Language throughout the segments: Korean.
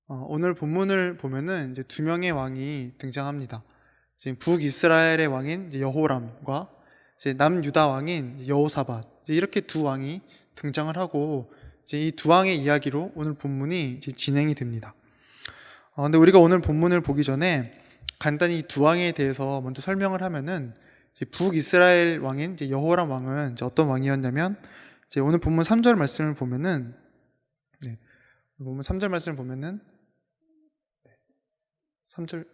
오늘 본문을 보면은 이제 두 명의 왕이 등장합니다. 지금 북이스라엘의 왕인 이제 여호람과 이제 남유다 왕인 여호사밧, 이제 이렇게 두 왕이 등장을 하고 이제 이 두 왕의 이야기로 오늘 본문이 이제 진행이 됩니다. 근데 우리가 오늘 본문을 보기 전에 간단히 이 두 왕에 대해서 먼저 설명을 하면은, 이제 북이스라엘 왕인 이제 여호람 왕은 이제 어떤 왕이었냐면, 이제 오늘 본문 3절 말씀을 보면은, 본문 3절 말씀을 보면은 3절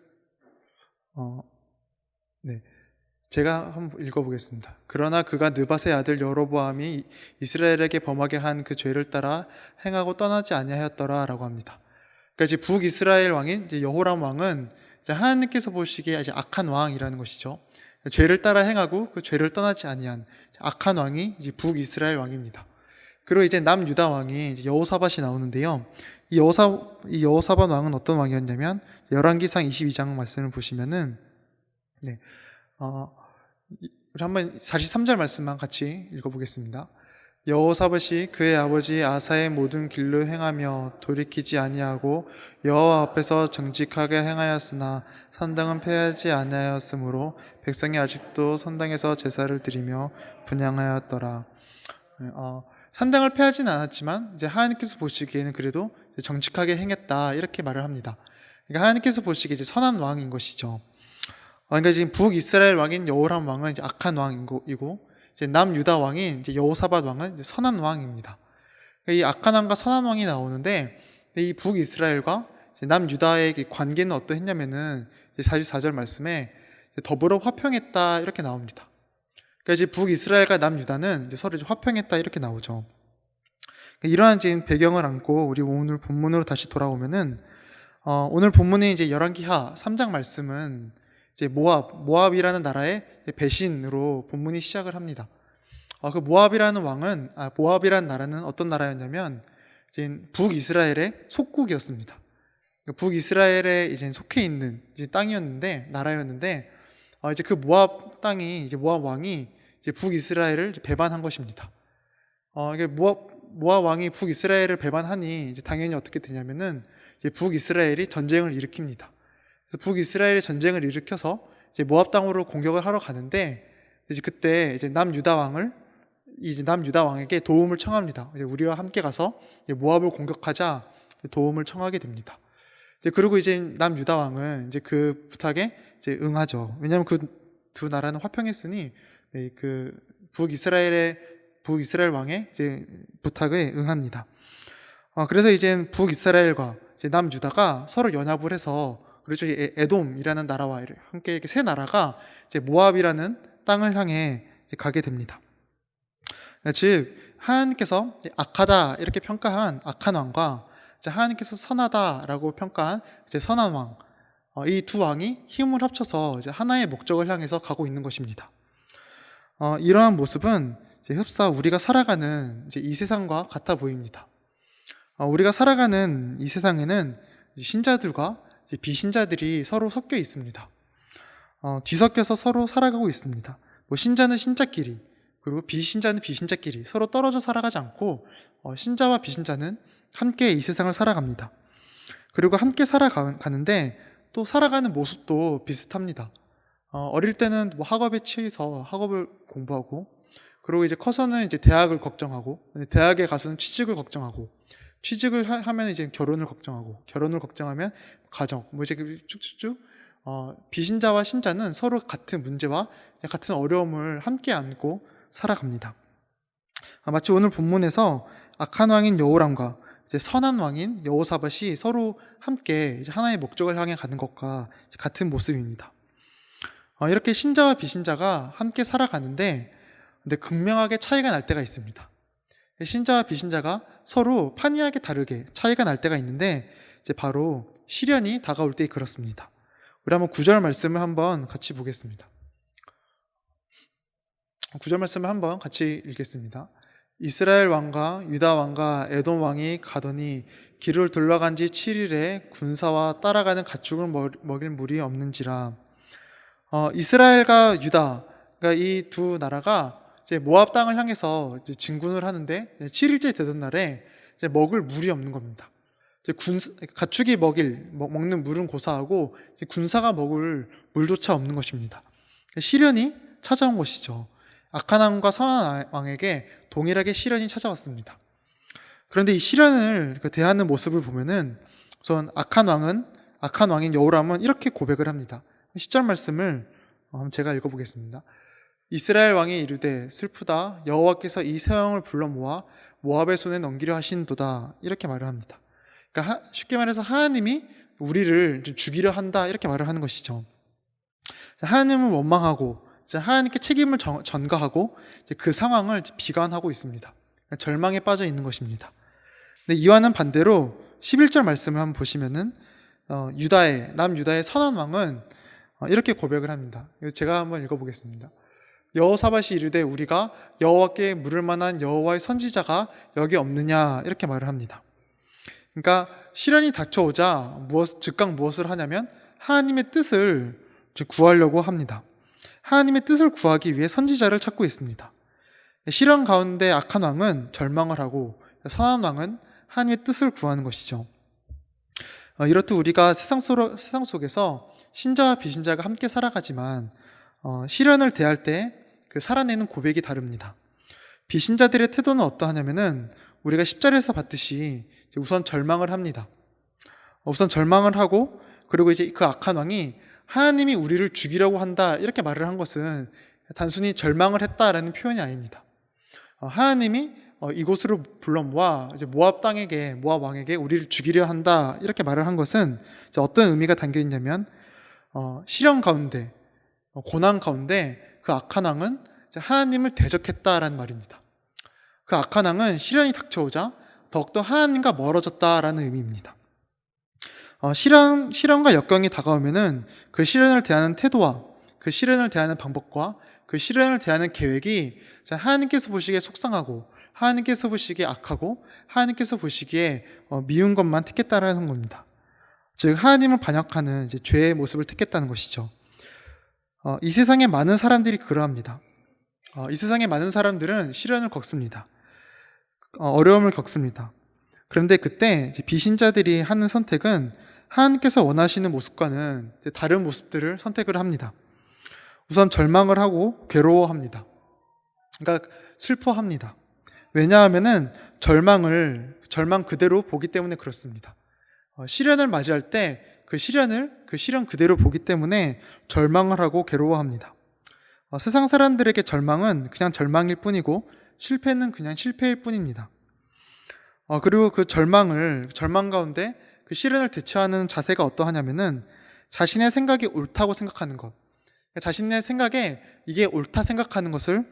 제가 한번 읽어보겠습니다. 그러나 그가 느밧의 아들 여로보암이 이스라엘에게 범하게 한 그 죄를 따라 행하고 떠나지 아니하였더라 라고 합니다. 그러니까 이제 북이스라엘 왕인 이제 여호람 왕은 이제 하나님께서 보시기에 아주 악한 왕이라는 것이죠. 죄를 따라 행하고 그 죄를 떠나지 아니한 악한 왕이 이제 북이스라엘 왕입니다. 그리고 이제 남유다 왕이 이제 여호사밧이 나오는데요. 이 여호사밧 왕은 어떤 왕이었냐면, 열왕기상 22장 말씀을 보시면은, 우리 한번 43절 말씀만 같이 읽어보겠습니다. 여호사밧이 그의 아버지 아사의 모든 길로 행하며 돌이키지 아니하고 여호와 앞에서 정직하게 행하였으나 산당은 폐하지 아니하였으므로 백성이 아직도 산당에서 제사를 드리며 분향하였더라. 산당을 폐하지는 않았지만 이제 하나님께서 보시기에는 그래도 정직하게 행했다, 이렇게 말을 합니다. 그러니까 하나님께서 보시기에 이제 선한 왕인 것이죠. 그러니까 지금 북이스라엘 왕인 여호람 왕은 이제 악한 왕이고, 이제 남유다 왕인 이제 여호사밧 왕은 이제 선한 왕입니다. 이 악한 왕과 선한 왕이 나오는데, 이 북이스라엘과 남유다의 관계는 어떠했냐면은, 44절 말씀에 더불어 화평했다, 이렇게 나옵니다. 그러니까 이제 북이스라엘과 남유다는 이제 서로 화평했다, 이렇게 나오죠. 이러한 지금 배경을 안고 우리 오늘 본문으로 다시 돌아오면은, 오늘 본문의 이제 열왕기하 3장 말씀은 이제 모압이라는 나라의 배신으로 본문이 시작을 합니다. 그 모압이라는 나라는 어떤 나라였냐면, 이제 북이스라엘의 속국이었습니다. 북이스라엘에 이제 속해 있는 이제 나라였는데, 이제 그 모압 땅이, 이제 모압 왕이 이제 북이스라엘을 배반한 것입니다. 이게 모압 왕이 북이스라엘을 배반하니 이제 당연히 어떻게 되냐면은, 이제 북이스라엘이 전쟁을 일으킵니다. 그래서 북이스라엘이 전쟁을 일으켜서 이제 모압 땅으로 공격을 하러 가는데, 이제 그때 이제 남유다 왕에게 도움을 청합니다. 이제 우리와 함께 가서 이제 모압을 공격하자, 도움을 청하게 됩니다. 그리고 이제 남유다 왕은 이제 그 부탁에 이제 응하죠. 왜냐하면 그 두 나라는 화평했으니 그 북이스라엘 왕의 이제 부탁에 응합니다. 그래서 이제 북이스라엘과 이제 남유다가 서로 연합을 해서, 그렇죠, 에돔이라는 나라와 함께 이렇게 세 나라가 이제 모압이라는 땅을 향해 가게 됩니다. 즉 하나님께서 악하다 이렇게 평가한 악한 왕과 하나님께서 선하다라고 평가한 이제 선한 왕, 이 두 왕이 힘을 합쳐서 이제 하나의 목적을 향해서 가고 있는 것입니다. 이러한 모습은 이제 흡사 우리가 살아가는 이제 이 세상과 같아 보입니다. 우리가 살아가는 이 세상에는 신자들과 이제 비신자들이 서로 섞여 있습니다. 뒤섞여서 서로 살아가고 있습니다. 신자는 신자끼리, 그리고 비신자는 비신자끼리 서로 떨어져 살아가지 않고, 신자와 비신자는 함께 이 세상을 살아갑니다. 그리고 함께 살아가는데 또 살아가는 모습도 비슷합니다. 어릴 때는 학업에 치여서 학업을 공부하고, 그리고 이제 커서는 이제 대학을 걱정하고, 대학에 가서는 취직을 걱정하고, 취직을 하면 이제 결혼을 걱정하고, 결혼을 걱정하면 가정, 이제 쭉쭉쭉 비신자와 신자는 서로 같은 문제와 같은 어려움을 함께 안고 살아갑니다. 마치 오늘 본문에서 악한 왕인 여호람과 이제 선한 왕인 여호사밧이 서로 함께 이제 하나의 목적을 향해 가는 것과 같은 모습입니다. 이렇게 신자와 비신자가 함께 살아가는데, 근데 극명하게 차이가 날 때가 있습니다. 신자와 비신자가 서로 판이하게 다르게 차이가 날 때가 있는데, 이제 바로 시련이 다가올 때 그렇습니다. 우리 한번 9절 말씀을 한번 같이 보겠습니다. 9절 말씀을 한번 같이 읽겠습니다. 이스라엘 왕과 유다 왕과 에돔 왕이 가더니 길을 둘러간 지 7일에 군사와 따라가는 가축을 먹일 물이 없는지라. 이스라엘과 유다, 그러니까 이 두 나라가 이제 모압 땅을 향해서 이제 진군을 하는데, 7일째 되던 날에 이제 먹을 물이 없는 겁니다. 이제 가축이 먹는 물은 고사하고 이제 군사가 먹을 물조차 없는 것입니다. 시련이 찾아온 것이죠. 악한 왕과 선한 왕에게 동일하게 시련이 찾아왔습니다. 그런데 이 시련을 대하는 모습을 보면은 우선 악한 왕인 여호람은 이렇게 고백을 합니다. 10절 말씀을 한번 제가 읽어보겠습니다. 이스라엘 왕이 이르되 슬프다 여호와께서 이 세 왕을 불러 모아 모압의 손에 넘기려 하신도다, 이렇게 말을 합니다. 그러니까 쉽게 말해서 하나님이 우리를 죽이려 한다, 이렇게 말을 하는 것이죠. 하나님을 원망하고 하나님께 책임을 전가하고 그 상황을 비관하고 있습니다. 절망에 빠져 있는 것입니다. 근데 이와는 반대로 11절 말씀을 한번 보시면은 남유다의 선한 왕은 이렇게 고백을 합니다. 제가 한번 읽어보겠습니다. 여호사밧이 이르되 우리가 여호와께 물을 만한 여호와의 선지자가 여기 없느냐, 이렇게 말을 합니다. 그러니까 시련이 닥쳐오자 즉각 무엇을 하냐면 하나님의 뜻을 구하려고 합니다. 하나님의 뜻을 구하기 위해 선지자를 찾고 있습니다. 시련 가운데 악한 왕은 절망을 하고 선한 왕은 하나님의 뜻을 구하는 것이죠. 이렇듯 우리가 세상 속에서 신자와 비신자가 함께 살아가지만 시련을 대할 때 그 살아내는 고백이 다릅니다. 비신자들의 태도는 어떠하냐면은 우리가 10절에서 봤듯이 우선 절망을 합니다. 우선 절망을 하고, 그리고 이제 그 악한 왕이 하나님이 우리를 죽이려고 한다, 이렇게 말을 한 것은 단순히 절망을 했다라는 표현이 아닙니다. 하나님이 이곳으로 불러 모아 이제 모압 왕에게 우리를 죽이려 한다, 이렇게 말을 한 것은 어떤 의미가 담겨 있냐면 시련 가운데, 고난 가운데 그 악한 왕은 하나님을 대적했다라는 말입니다. 그 악한 왕은 시련이 닥쳐오자 더욱더 하나님과 멀어졌다라는 의미입니다. 시련과 역경이 다가오면은 그 시련을 대하는 태도와 그 시련을 대하는 방법과 그 시련을 대하는 계획이 하나님께서 보시기에 속상하고, 하나님께서 보시기에 악하고, 하나님께서 보시기에 미운 것만 택했다라는 겁니다. 즉 하나님을 반역하는 죄의 모습을 택했다는 것이죠. 이 세상에 많은 사람들이 그러합니다. 이 세상에 많은 사람들은 시련을 겪습니다. 어려움을 겪습니다. 그런데 그때 비신자들이 하는 선택은 하나님께서 원하시는 모습과는 다른 모습들을 선택을 합니다. 우선 절망을 하고 괴로워합니다. 그러니까 슬퍼합니다. 왜냐하면은 절망 그대로 보기 때문에 그렇습니다. 시련을 맞이할 때 그 시련 그대로 보기 때문에 절망을 하고 괴로워합니다. 세상 사람들에게 절망은 그냥 절망일 뿐이고 실패는 그냥 실패일 뿐입니다. 그리고 그 절망 가운데 그 시련을 대처하는 자세가 어떠하냐면은 자신의 생각이 옳다고 생각하는 것, 자신의 생각에 이게 옳다 생각하는 것을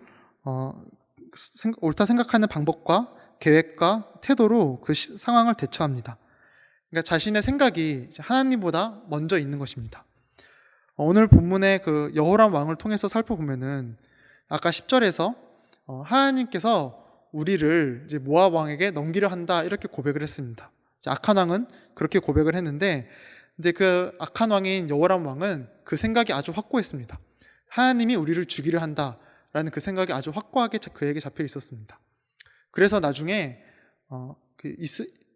옳다 생각하는 방법과 계획과 태도로 그 상황을 대처합니다. 그러니까 자신의 생각이 하나님보다 먼저 있는 것입니다. 오늘 본문의 그 여호람 왕을 통해서 살펴보면은 아까 10절에서 하나님께서 우리를 이제 모압 왕에게 넘기려 한다, 이렇게 고백을 했습니다. 악한 왕은 그렇게 고백을 했는데, 근데 그 악한 왕인 여호람 왕은 그 생각이 아주 확고했습니다. 하나님이 우리를 죽이려 한다라는 그 생각이 아주 확고하게 그에게 잡혀 있었습니다. 그래서 나중에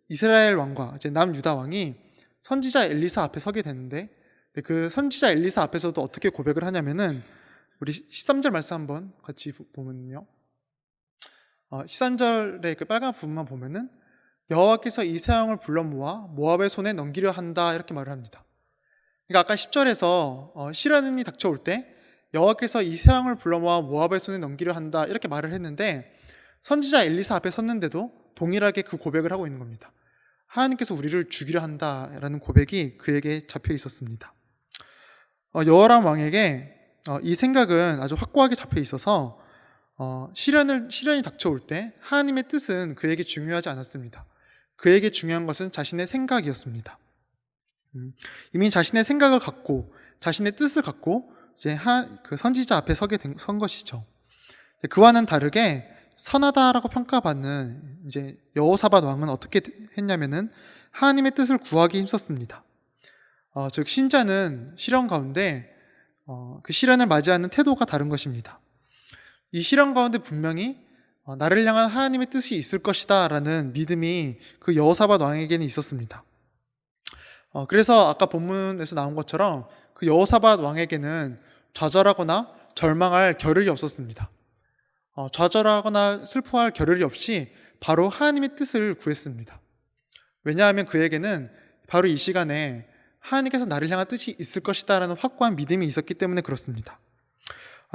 이스라엘 왕과 이제 남유다 왕이 선지자 엘리사 앞에 서게 되는데, 그 선지자 엘리사 앞에서도 어떻게 고백을 하냐면은 우리 13절 말씀 한번 같이 보면요. 13절의 그 빨간 부분만 보면은 여호와께서 이 세 왕을 불러 모아 모압의 손에 넘기려 한다, 이렇게 말을 합니다. 그러니까 아까 10절에서 시련이 닥쳐올 때 여호와께서 이 세 왕을 불러 모아 모압의 손에 넘기려 한다, 이렇게 말을 했는데 선지자 엘리사 앞에 섰는데도 동일하게 그 고백을 하고 있는 겁니다. 하나님께서 우리를 죽이려 한다라는 고백이 그에게 잡혀 있었습니다. 여호람 왕에게 이 생각은 아주 확고하게 잡혀 있어서 시련이 닥쳐올 때 하나님의 뜻은 그에게 중요하지 않았습니다. 그에게 중요한 것은 자신의 생각이었습니다. 이미 자신의 생각을 갖고 자신의 뜻을 갖고 이제 그 선지자 앞에 선 것이죠. 그와는 다르게 선하다라고 평가받는 이제 여호사밧 왕은 어떻게 했냐면은 하나님의 뜻을 구하기 힘썼습니다. 즉 신자는 시련 가운데 그 시련을 맞이하는 태도가 다른 것입니다. 이 시련 가운데 분명히 나를 향한 하나님의 뜻이 있을 것이다 라는 믿음이 그 여호사밧 왕에게는 있었습니다. 그래서 아까 본문에서 나온 것처럼 그 여호사밧 왕에게는 좌절하거나 절망할 겨를이 없었습니다. 좌절하거나 슬퍼할 겨를이 없이 바로 하나님의 뜻을 구했습니다. 왜냐하면 그에게는 바로 이 시간에 하나님께서 나를 향한 뜻이 있을 것이다 라는 확고한 믿음이 있었기 때문에 그렇습니다.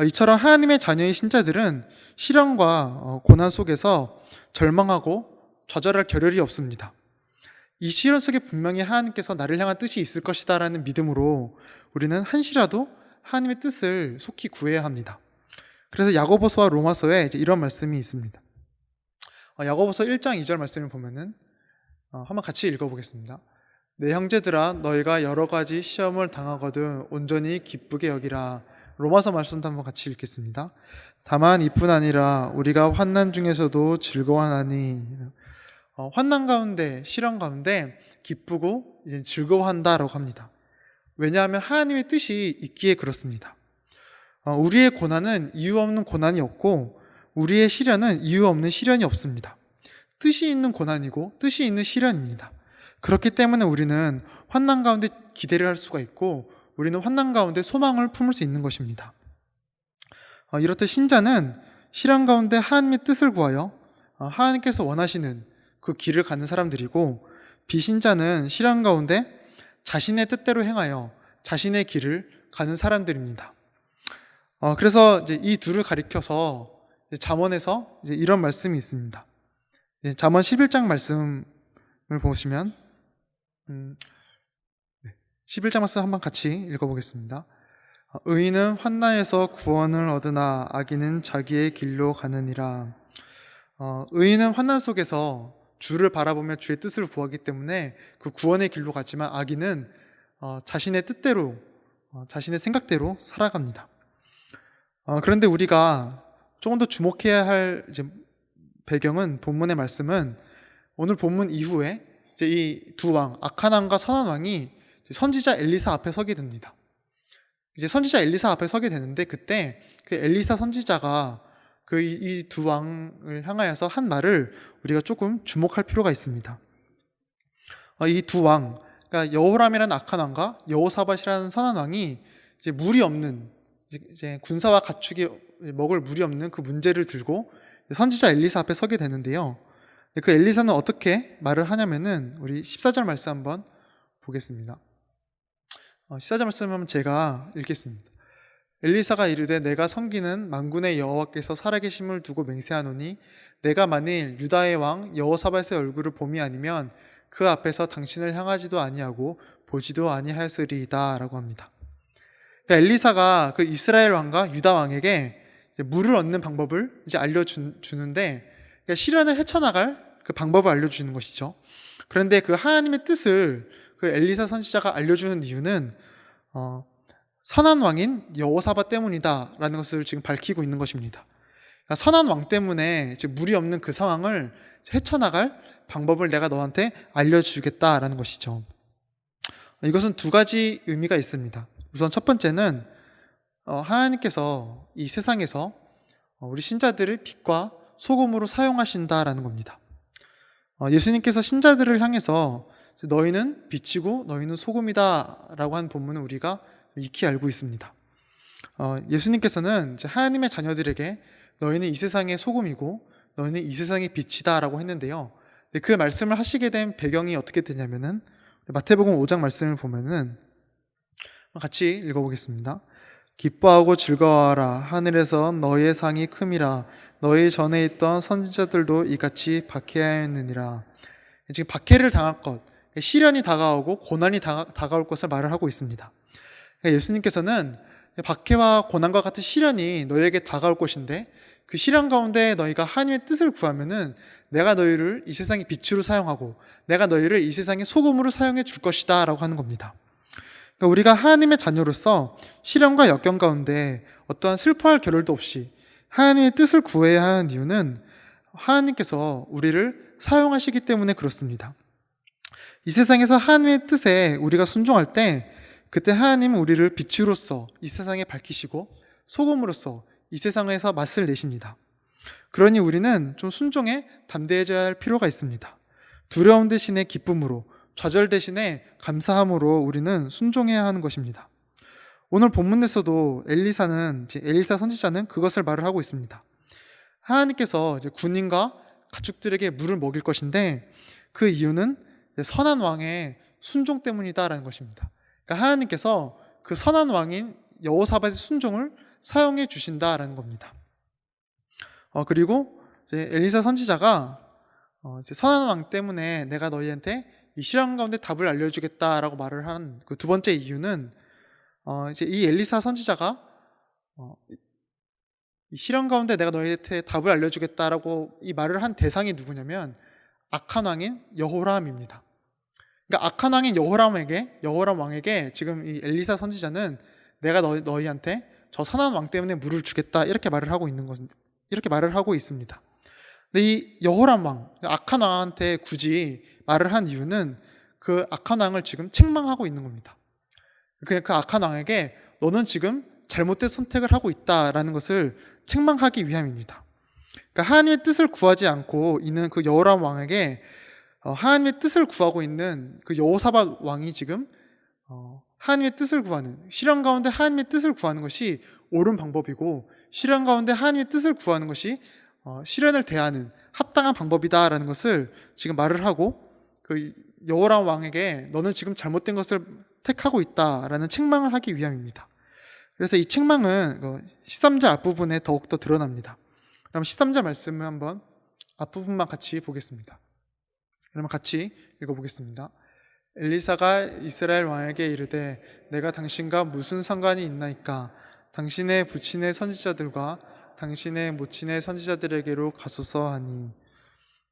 이처럼 하나님의 자녀의 신자들은 시련과 고난 속에서 절망하고 좌절할 겨를이 없습니다. 이 시련 속에 분명히 하나님께서 나를 향한 뜻이 있을 것이다 라는 믿음으로 우리는 한시라도 하나님의 뜻을 속히 구해야 합니다. 그래서 야고보서와 로마서에 이런 말씀이 있습니다. 야고보서 1장 2절 말씀을 보면은 한번 같이 읽어보겠습니다. 내 형제들아 너희가 여러 가지 시험을 당하거든 온전히 기쁘게 여기라. 로마서 말씀도 한번 같이 읽겠습니다. 다만 이뿐 아니라 우리가 환난 중에서도 즐거워하나니. 환난 가운데, 시련 가운데 기쁘고 이제 즐거워한다라고 합니다. 왜냐하면 하나님의 뜻이 있기에 그렇습니다. 우리의 고난은 이유 없는 고난이 없고 우리의 시련은 이유 없는 시련이 없습니다. 뜻이 있는 고난이고 뜻이 있는 시련입니다. 그렇기 때문에 우리는 환난 가운데 기대를 할 수가 있고 우리는 환난 가운데 소망을 품을 수 있는 것입니다. 이렇듯 신자는 시련 가운데 하나님의 뜻을 구하여 하나님께서 원하시는 그 길을 가는 사람들이고, 비신자는 시련 가운데 자신의 뜻대로 행하여 자신의 길을 가는 사람들입니다. 그래서 이제 이 둘을 가리켜서 잠언에서 이제 이런 말씀이 있습니다. 잠언 11장 말씀을 보시면 11장 말씀 한번 같이 읽어보겠습니다. 의인은 환난에서 구원을 얻으나 악인은 자기의 길로 가느니라. 의인은 환난 속에서 주를 바라보며 주의 뜻을 구하기 때문에 그 구원의 길로 가지만 악인은 자신의 뜻대로, 자신의 생각대로 살아갑니다. 그런데 우리가 조금 더 주목해야 할 이제 배경은, 본문의 말씀은 오늘 본문 이후에 이제 이 두 왕, 악한 왕과 선한 왕이 선지자 엘리사 앞에 서게 됩니다. 이제 선지자 엘리사 앞에 서게 되는데, 그때 그 엘리사 선지자가 이 두 왕을 향하여서 한 말을 우리가 조금 주목할 필요가 있습니다. 이 두 왕, 그러니까 여호람이라는 악한 왕과 여호사밧이라는 선한 왕이 이제 물이 없는, 이제 군사와 가축이 먹을 물이 없는 그 문제를 들고 선지자 엘리사 앞에 서게 되는데요. 그 엘리사는 어떻게 말을 하냐면은 우리 14절 말씀 한번 보겠습니다. 14절 말씀은 제가 읽겠습니다. 엘리사가 이르되 내가 섬기는 만군의 여호와께서 살아계심을 두고 맹세하노니 내가 만일 유다의 왕 여호사밧의 얼굴을 봄이 아니면 그 앞에서 당신을 향하지도 아니하고 보지도 아니하였으리이다 라고 합니다. 그러니까 엘리사가 그 이스라엘 왕과 유다 왕에게 물을 얻는 방법을 이제 알려주는데, 그러니까 시련을 헤쳐나갈 그 방법을 알려주는 것이죠. 그런데 그 하나님의 뜻을 그 엘리사 선지자가 알려주는 이유는 선한 왕인 여호사밧 때문이다 라는 것을 지금 밝히고 있는 것입니다. 그러니까 선한 왕 때문에 물이 없는 그 상황을 헤쳐나갈 방법을 내가 너한테 알려주겠다라는 것이죠. 이것은 두 가지 의미가 있습니다. 우선 첫 번째는 하나님께서 이 세상에서 우리 신자들을 빛과 소금으로 사용하신다라는 겁니다. 예수님께서 신자들을 향해서 너희는 빛이고 너희는 소금이다 라고 한 본문은 우리가 익히 알고 있습니다. 예수님께서는 이제 하나님의 자녀들에게 너희는 이 세상의 소금이고 너희는 이 세상의 빛이다 라고 했는데요. 그 말씀을 하시게 된 배경이 어떻게 되냐면은 마태복음 5장 말씀을 보면은 같이 읽어보겠습니다. 기뻐하고 즐거워하라. 하늘에서 너희의 상이 큼이라. 너희 전에 있던 선지자들도 이같이 박해하였느니라. 지금 박해를 당할 것, 시련이 다가오고 고난이 다가올 것을 말을 하고 있습니다. 예수님께서는 박해와 고난과 같은 시련이 너희에게 다가올 것인데, 그 시련 가운데 너희가 하나님의 뜻을 구하면은 내가 너희를 이 세상의 빛으로 사용하고 내가 너희를 이 세상의 소금으로 사용해 줄 것이다 라고 하는 겁니다. 그러니까 우리가 하나님의 자녀로서 시련과 역경 가운데 어떠한 슬퍼할 겨를도 없이 하나님의 뜻을 구해야 하는 이유는 하나님께서 우리를 사용하시기 때문에 그렇습니다. 이 세상에서 하나님의 뜻에 우리가 순종할 때, 그때 하나님은 우리를 빛으로서 이 세상에 밝히시고 소금으로서 이 세상에서 맛을 내십니다. 그러니 우리는 좀 순종에 담대해져야 할 필요가 있습니다. 두려움 대신에 기쁨으로, 좌절 대신에 감사함으로 우리는 순종해야 하는 것입니다. 오늘 본문에서도 엘리사 선지자는 그것을 말을 하고 있습니다. 하나님께서 이제 군인과 가축들에게 물을 먹일 것인데 그 이유는 선한 왕의 순종 때문이다라는 것입니다. 그러니까 하나님께서 그 선한 왕인 여호사밧의 순종을 사용해 주신다라는 겁니다. 그리고 이제 엘리사 선지자가 이제 선한 왕 때문에 내가 너희한테 이 시련 가운데 답을 알려주겠다라고 말을 한 그 두 번째 이유는 이제 이 엘리사 선지자가 이 시련 가운데 내가 너희한테 답을 알려주겠다라고 이 말을 한 대상이 누구냐면 악한 왕인 여호람입니다. 그러니까 악한 왕인 여호람 왕에게 지금 이 엘리사 선지자는 내가 너희한테 저 선한 왕 때문에 물을 주겠다 이렇게 말을 하고 있습니다. 근데 이 여호람 왕, 악한 왕한테 굳이 말을 한 이유는 그 악한 왕을 지금 책망하고 있는 겁니다. 그 악한 왕에게 너는 지금 잘못된 선택을 하고 있다라는 것을 책망하기 위함입니다. 그러니까 하나님의 뜻을 구하지 않고 있는 그 여호람 왕에게 하나님의 뜻을 구하고 있는 그 여호사밧 왕이 지금 하나님의 뜻을 구하는, 시련 가운데 하나님의 뜻을 구하는 것이 옳은 방법이고, 시련 가운데 하나님의 뜻을 구하는 것이 시련을 대하는 합당한 방법이다라는 것을 지금 말을 하고, 그 여호람 왕에게 너는 지금 잘못된 것을 택하고 있다라는 책망을 하기 위함입니다. 그래서 이 책망은 13절 앞부분에 더욱더 드러납니다. 그럼 13절 말씀을 한번 앞부분만 같이 보겠습니다. 그러면 같이 읽어보겠습니다. 엘리사가 이스라엘 왕에게 이르되 내가 당신과 무슨 상관이 있나이까? 당신의 부친의 선지자들과 당신의 모친의 선지자들에게로 가소서 하니.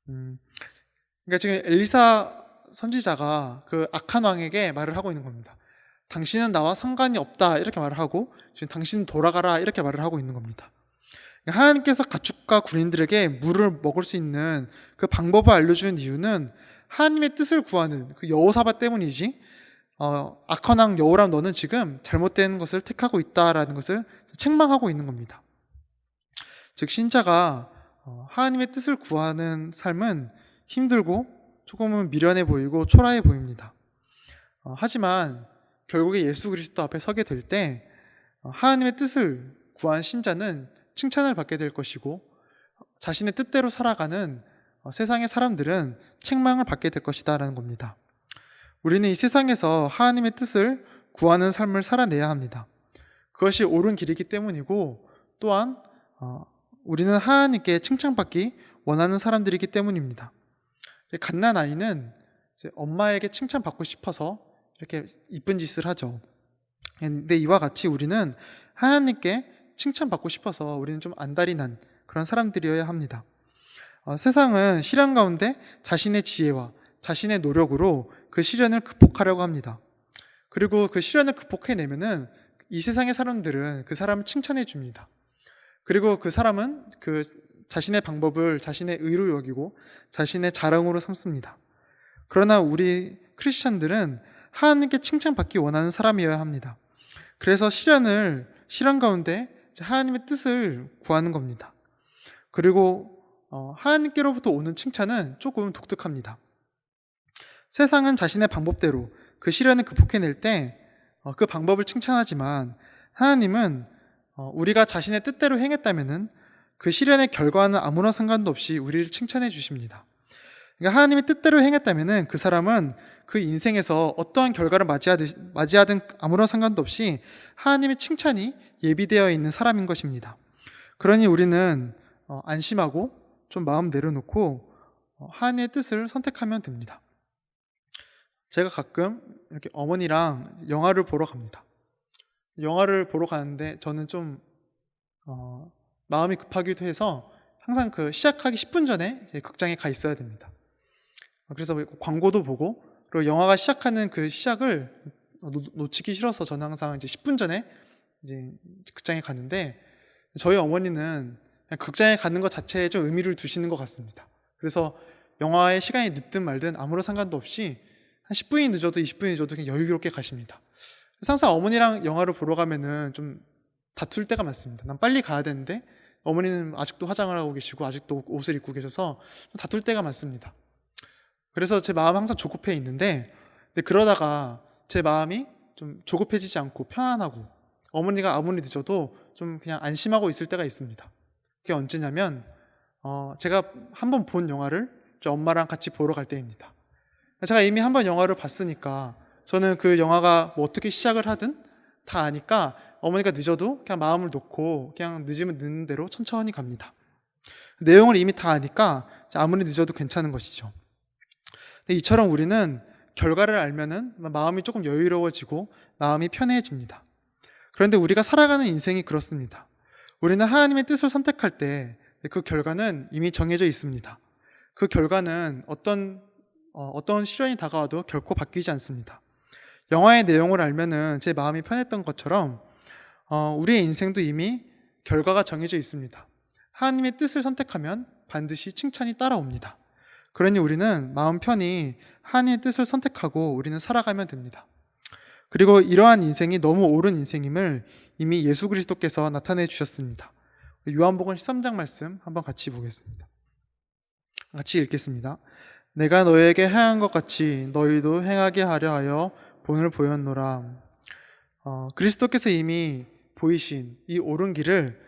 그러니까 지금 엘리사 선지자가 그 악한 왕에게 말을 하고 있는 겁니다. 당신은 나와 상관이 없다 이렇게 말을 하고, 지금 당신은 돌아가라 이렇게 말을 하고 있는 겁니다. 하나님께서 가축과 군인들에게 물을 먹을 수 있는 그 방법을 알려주는 이유는 하나님의 뜻을 구하는 그 여호사밧 때문이지, 악한 왕 여호람 너는 지금 잘못된 것을 택하고 있다라는 것을 책망하고 있는 겁니다. 즉 신자가 하나님의 뜻을 구하는 삶은 힘들고 조금은 미련해 보이고 초라해 보입니다. 하지만 결국에 예수 그리스도 앞에 서게 될 때 하나님의 뜻을 구한 신자는 칭찬을 받게 될 것이고, 자신의 뜻대로 살아가는 세상의 사람들은 책망을 받게 될 것이다라는 겁니다. 우리는 이 세상에서 하나님의 뜻을 구하는 삶을 살아내야 합니다. 그것이 옳은 길이기 때문이고, 또한 우리는 하나님께 칭찬받기 원하는 사람들이기 때문입니다. 갓난아이는 엄마에게 칭찬받고 싶어서 이렇게 이쁜 짓을 하죠. 근데 이와 같이 우리는 하나님께 칭찬받고 싶어서 우리는 좀 안달이 난 그런 사람들이어야 합니다. 세상은 시련 가운데 자신의 지혜와 자신의 노력으로 그 시련을 극복하려고 합니다. 그리고 그 시련을 극복해내면은 이 세상의 사람들은 그 사람을 칭찬해 줍니다. 그리고 그 사람은 그 자신의 방법을 자신의 의로 여기고 자신의 자랑으로 삼습니다. 그러나 우리 크리스찬들은 하나님께 칭찬받기 원하는 사람이어야 합니다. 그래서 시련 가운데 하나님의 뜻을 구하는 겁니다. 그리고 하나님께로부터 오는 칭찬은 조금 독특합니다. 세상은 자신의 방법대로 그 시련을 극복해낼 때 그 방법을 칭찬하지만, 하나님은 우리가 자신의 뜻대로 행했다면은 그 시련의 결과는 아무런 상관도 없이 우리를 칭찬해 주십니다. 그러니까 하나님의 뜻대로 행했다면은 그 사람은 그 인생에서 어떠한 결과를 맞이하든 아무런 상관도 없이 하나님의 칭찬이 예비되어 있는 사람인 것입니다. 그러니 우리는 안심하고 좀 마음 내려놓고 하나님의 뜻을 선택하면 됩니다. 제가 가끔 이렇게 어머니랑 영화를 보러 갑니다. 영화를 보러 가는데 저는 좀 마음이 급하기도 해서 항상 그 시작하기 10분 전에 극장에 가 있어야 됩니다. 그래서 광고도 보고, 그리고 영화가 시작하는 그 시작을 놓치기 싫어서 저는 항상 이제 10분 전에 이제 극장에 가는데, 저희 어머니는 그냥 극장에 가는 것 자체에 좀 의미를 두시는 것 같습니다. 그래서 영화의 시간이 늦든 말든 아무런 상관도 없이 한 10분이 늦어도 20분이 늦어도 그냥 여유롭게 가십니다. 항상 어머니랑 영화를 보러 가면은 좀 다툴 때가 많습니다. 난 빨리 가야 되는데 어머니는 아직도 화장을 하고 계시고 아직도 옷을 입고 계셔서 다툴 때가 많습니다. 그래서 제 마음 항상 조급해 있는데, 근데 그러다가 제 마음이 좀 조급해지지 않고 편안하고 어머니가 아무리 늦어도 좀 그냥 안심하고 있을 때가 있습니다. 그게 언제냐면 제가 한번 본 영화를 이제 엄마랑 같이 보러 갈 때입니다. 제가 이미 한번 영화를 봤으니까 저는 그 영화가 뭐 어떻게 시작을 하든 다 아니까 어머니가 늦어도 그냥 마음을 놓고 그냥 늦으면 늦는 대로 천천히 갑니다. 내용을 이미 다 아니까 아무리 늦어도 괜찮은 것이죠. 근데 이처럼 우리는 결과를 알면은 마음이 조금 여유로워지고 마음이 편해집니다. 그런데 우리가 살아가는 인생이 그렇습니다. 우리는 하나님의 뜻을 선택할 때 그 결과는 이미 정해져 있습니다. 그 결과는 어떤 시련이 다가와도 결코 바뀌지 않습니다. 영화의 내용을 알면은 제 마음이 편했던 것처럼 우리의 인생도 이미 결과가 정해져 있습니다. 하나님의 뜻을 선택하면 반드시 칭찬이 따라옵니다. 그러니 우리는 마음 편히 하나님의 뜻을 선택하고 우리는 살아가면 됩니다. 그리고 이러한 인생이 너무 옳은 인생임을 이미 예수 그리스도께서 나타내 주셨습니다. 요한복음 13장 말씀 한번 같이 보겠습니다. 같이 읽겠습니다. 내가 너에게 행한 것 같이 너희도 행하게 하려 하여 본을 보였노라. 그리스도께서 이미 보이신 이 옳은 길을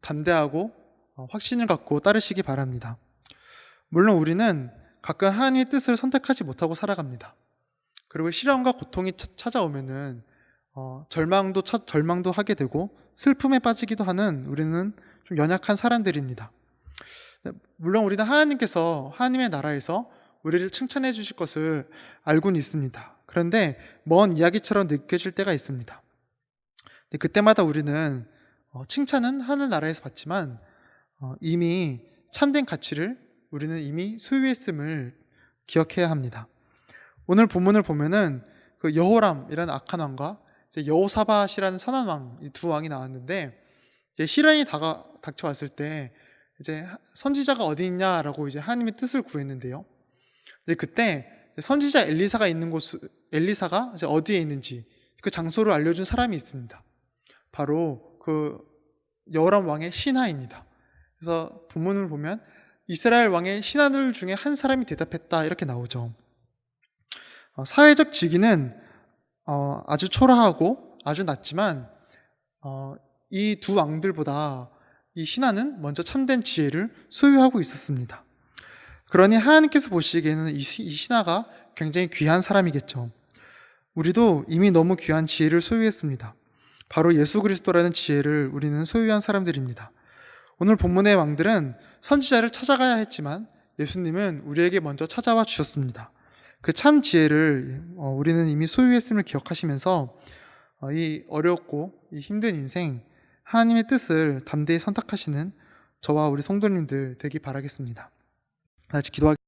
담대하고 확신을 갖고 따르시기 바랍니다. 물론 우리는 가끔 하나님의 뜻을 선택하지 못하고 살아갑니다. 그리고 시련과 고통이 찾아오면은 절망도 하게 되고 슬픔에 빠지기도 하는 우리는 좀 연약한 사람들입니다. 물론 우리는 하나님의 나라에서 우리를 칭찬해 주실 것을 알고는 있습니다. 그런데 먼 이야기처럼 느껴질 때가 있습니다. 그때마다 우리는 칭찬은 하늘나라에서 받지만 이미 참된 가치를 우리는 이미 소유했음을 기억해야 합니다. 오늘 본문을 보면은 그 여호람이라는 악한 왕과 여호사밧이라는 선한 왕, 이 두 왕이 나왔는데 이제 시련이 닥쳐왔을 때 이제 선지자가 어디 있냐라고 이제 하나님의 뜻을 구했는데요. 이제 그때 선지자 엘리사가 이제 어디에 있는지 그 장소를 알려준 사람이 있습니다. 바로 그 여호람 왕의 신하입니다. 그래서 본문을 보면 이스라엘 왕의 신하들 중에 한 사람이 대답했다 이렇게 나오죠. 사회적 직위는 아주 초라하고 아주 낮지만 이 두 왕들보다 이 신하는 먼저 참된 지혜를 소유하고 있었습니다. 그러니 하나님께서 보시기에는 이 신하가 굉장히 귀한 사람이겠죠. 우리도 이미 너무 귀한 지혜를 소유했습니다. 바로 예수 그리스도라는 지혜를 우리는 소유한 사람들입니다. 오늘 본문의 왕들은 선지자를 찾아가야 했지만 예수님은 우리에게 먼저 찾아와 주셨습니다. 그 참 지혜를 우리는 이미 소유했음을 기억하시면서 이 어렵고 이 힘든 인생 하나님의 뜻을 담대히 선택하시는 저와 우리 성도님들 되기 바라겠습니다. 같이 기도하겠습니다.